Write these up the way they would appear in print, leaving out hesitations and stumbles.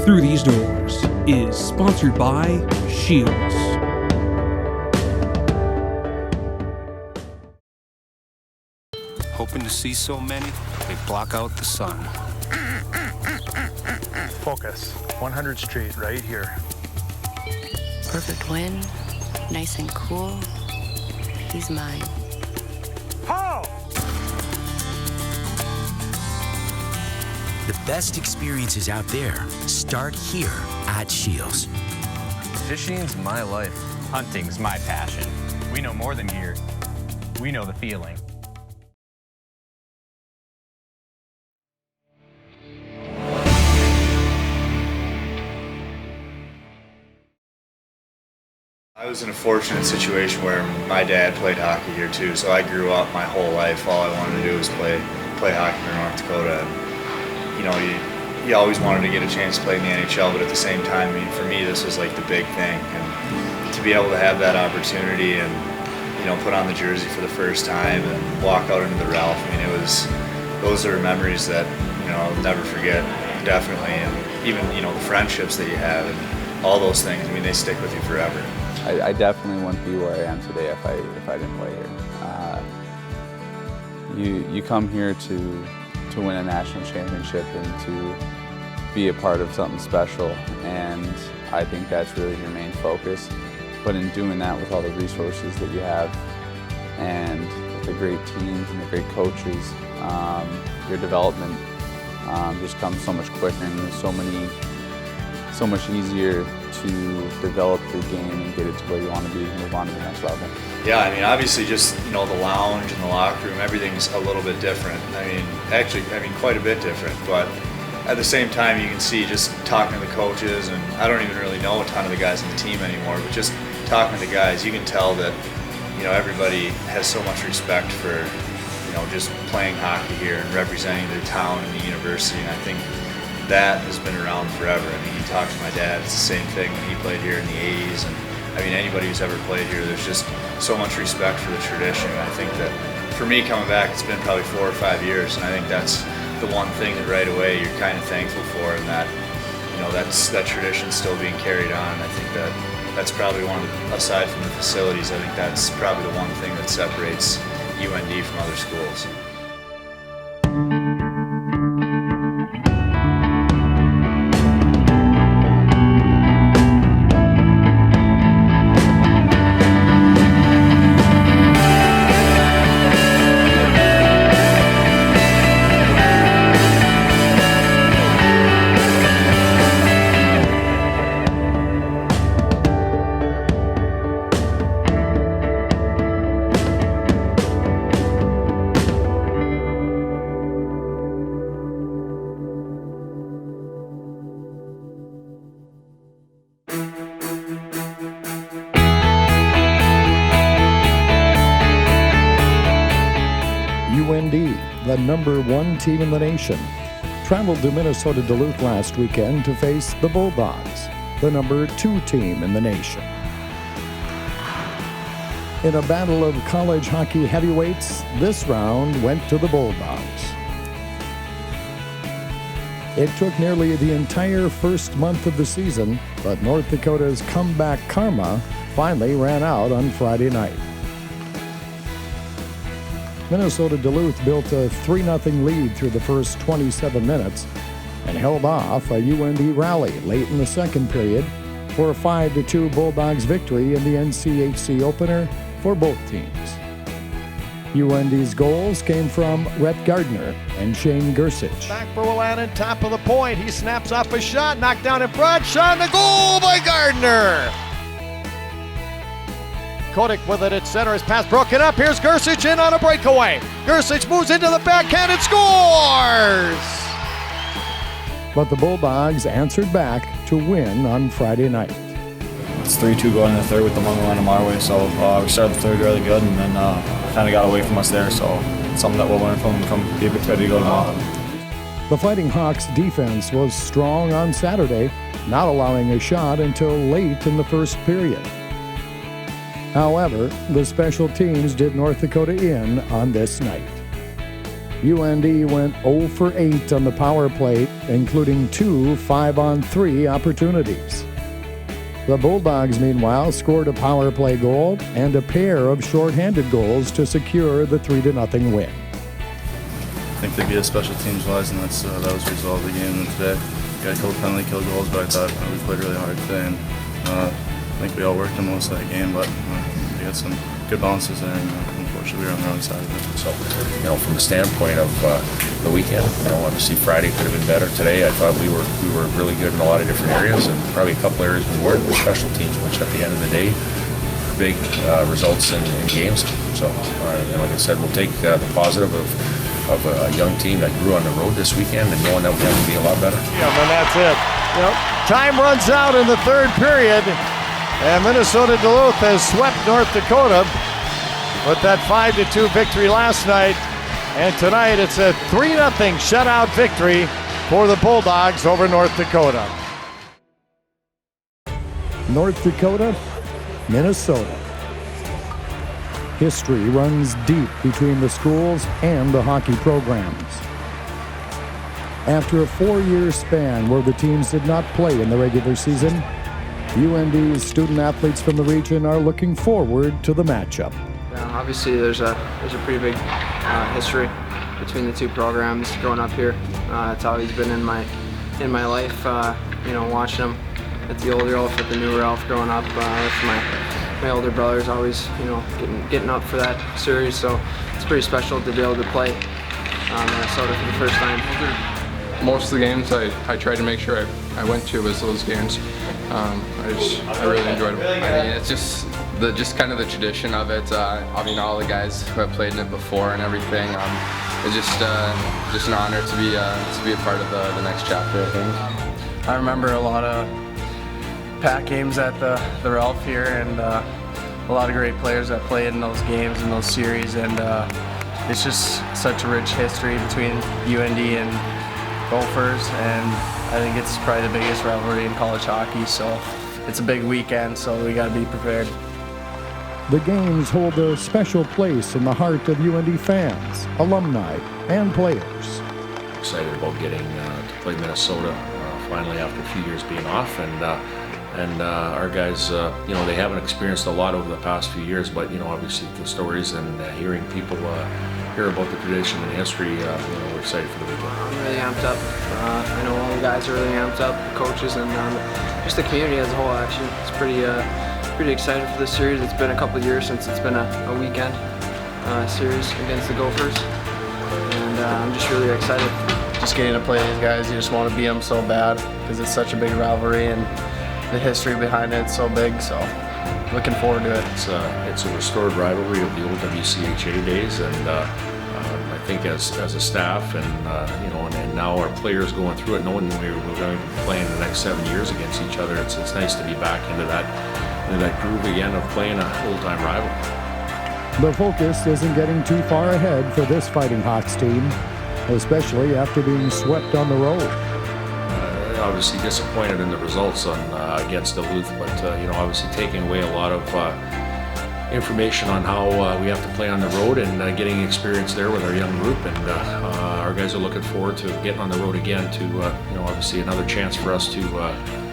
Through These Doors is sponsored by Shields. Hoping to see so many, they block out the sun. Focus. 100th Street, right here. Perfect wind, nice and cool. He's mine. Ho! The best experiences out there start here at Shields. Fishing's my life. Hunting's my passion. We know more than gear. We know the feeling. I was in a fortunate situation where my dad played hockey here too, so I grew up my whole life. All I wanted to do was play hockey in North Dakota. And, you know, you always wanted to get a chance to play in the NHL, but at the same time, I mean, for me, this was like the big thing. And to be able to have that opportunity and, you know, put on the jersey for the first time and walk out into the Ralph, I mean, those are memories that, you know, I'll never forget, definitely. And even, you know, the friendships that you have and all those things, I mean, they stick with you forever. I definitely wouldn't be where I am today if I didn't play here. You come here to win a national championship and to be a part of something special, and I think that's really your main focus. But in doing that with all the resources that you have and with the great teams and the great coaches, your development just comes so much quicker, and there's so much easier to develop the game and get it to where you want to be and move on to the next level. Yeah, I mean, obviously just, you know, the lounge and the locker room, everything's a little bit different. I mean, actually, quite a bit different, but at the same time, you can see just talking to the coaches, and I don't even really know a ton of the guys on the team anymore, but just talking to the guys, you can tell that, you know, everybody has so much respect for, you know, just playing hockey here and representing their town and the university, and I think that has been around forever. I mean, you talk to my dad, it's the same thing when he played here in the 80s, and I mean, anybody who's ever played here, there's just so much respect for the tradition. And I think that for me coming back, it's been probably 4 or 5 years, and I think that's the one thing that right away you're kind of thankful for, and that, you know, that tradition still being carried on. I think that's probably one of the, aside from the facilities, I think that's probably the one thing that separates UND from other schools. UND, the #1 team in the nation, traveled to Minnesota Duluth last weekend to face the Bulldogs, the #2 team in the nation. In a battle of college hockey heavyweights, this round went to the Bulldogs. It took nearly the entire first month of the season, but North Dakota's comeback karma finally ran out on Friday night. Minnesota Duluth built a 3-0 lead through the first 27 minutes and held off a UND rally late in the second period for a 5-2 Bulldogs victory in the NCHC opener for both teams. UND's goals came from Rhett Gardner and Shane Gersich. Back for Willannon, top of the point. He snaps off a shot, knocked down in front, shot, and a goal by Gardner. Kotick with it at center. His pass broken up. Here's Gersich in on a breakaway. Gersich moves into the backhand and scores! But the Bulldogs answered back to win on Friday night. It's 3-2 going in the third with the momentum our way, so we started the third really good and then kind of got away from us there, so it's something that we'll learn from and come be a bit ready to go tomorrow. The Fighting Hawks defense was strong on Saturday, not allowing a shot until late in the first period. However, the special teams did North Dakota in on this night. UND went 0 for 8 on the power play, including 2 5-on-3 opportunities. The Bulldogs, meanwhile, scored a power play goal and a pair of shorthanded goals to secure the 3-0 win. I think they beat us special teams wise, and that was the result of the game today. Got a couple penalty kill goals, but I thought we played really hard today, and I think we all worked in most of that game, but we had some good balances there, and unfortunately we were on the wrong side of it. So, from the standpoint of the weekend, obviously Friday could have been better. Today, I thought we were really good in a lot of different areas, and probably a couple areas we weren't. With special teams, which at the end of the day, big results in games. So, like I said, we'll take the positive of a young team that grew on the road this weekend, and knowing that we have to be a lot better. Yeah, and that's it. Time runs out in the third period, and Minnesota Duluth has swept North Dakota with that 5-2 victory last night, and tonight it's a 3-0 shutout victory for the Bulldogs over North Dakota. North Dakota, Minnesota. History runs deep between the schools and the hockey programs. After a 4-year span where the teams did not play in the regular season, UND's student athletes from the region are looking forward to the matchup. Obviously, there's a pretty big history between the two programs growing up here. It's always been in my life, watching them at the old Ralph, at the new Ralph growing up with my older brothers, always getting up for that series. So it's pretty special to be able to play Minnesota for the first time. Most of the games I tried to make sure I went to was those games. I really enjoyed them. I mean, it's just kind of the tradition of it. All the guys who have played in it before and everything. It's just an honor to be a part of the next chapter, I think. I remember a lot of pack games at the Ralph here, and a lot of great players that played in those games and those series, and it's just such a rich history between UND and Gophers, and I think it's probably the biggest rivalry in college hockey, so it's a big weekend, so we got to be prepared. The games hold a special place in the heart of UND fans, alumni, and players. Excited about getting to play Minnesota finally after a few years being off, and our guys, they haven't experienced a lot over the past few years, but obviously the stories and hearing people hear about the tradition and history, we're excited for the weekend. I'm really amped up. I know all the guys are really amped up, the coaches, and just the community as a whole. Actually, it's pretty excited for this series. It's been a couple of years since it's been a weekend series against the Gophers, and I'm just really excited. Just getting to play these guys, you just want to beat them so bad because it's such a big rivalry, and the history behind it's so big, so looking forward to it. It's a restored rivalry of the old WCHA days, and I think as a staff and and now our players going through it, knowing we're going to be playing the next 7 years against each other, it's nice to be back into that groove again of playing an old-time rival. The focus isn't getting too far ahead for this Fighting Hawks team, especially after being swept on the road. Obviously disappointed in the results against Duluth, but obviously taking away a lot of information on how we have to play on the road and getting experience there with our young group, and our guys are looking forward to getting on the road again to obviously another chance for us to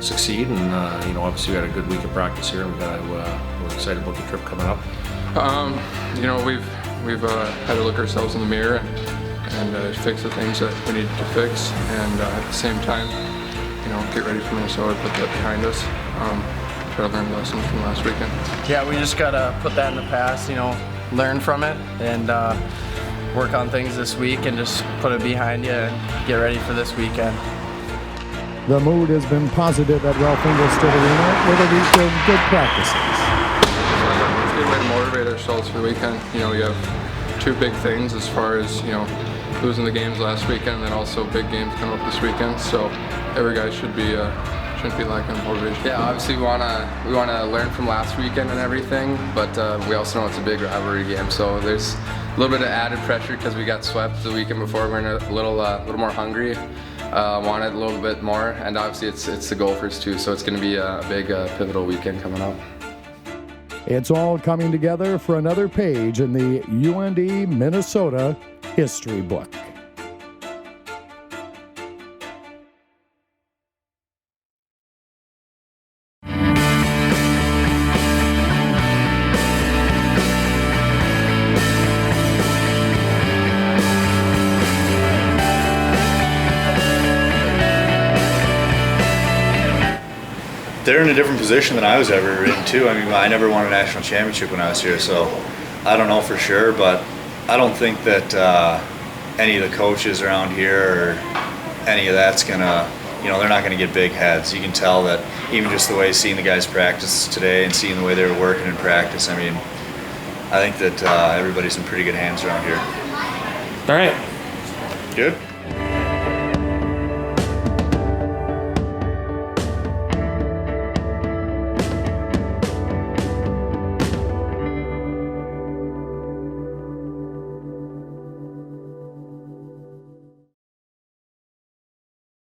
succeed, and obviously we had a good week of practice here, and we're excited about the trip coming up. We've had to look ourselves in the mirror and fix the things that we need to fix, and at the same time, get ready for Minnesota, put that behind us, try to learn lessons from last weekend. Yeah, we just got to put that in the past, learn from it, and work on things this week and just put it behind you and get ready for this weekend. The mood has been positive at Ralph Engelstad Arena with a week of good practices. It's a good way to motivate ourselves for the weekend. You have two big things as far as, losing the games last weekend, and then also big games coming up this weekend. So every guy shouldn't be lacking motivation. Yeah, obviously we wanna learn from last weekend and everything, but we also know it's a big rivalry game. So there's a little bit of added pressure because we got swept the weekend before. We're a little more hungry, wanted a little bit more, and obviously it's the Gophers too. So it's going to be a big pivotal weekend coming up. It's all coming together for another page in the UND Minnesota history book. They're in a different position than I was ever in too. I mean, I never won a national championship when I was here, so I don't know for sure, but I don't think that any of the coaches around here or any of that's gonna, they're not gonna get big heads. You can tell that even just the way seeing the guys practice today and seeing the way they were working in practice. I mean, I think that everybody's in pretty good hands around here. All right. Good.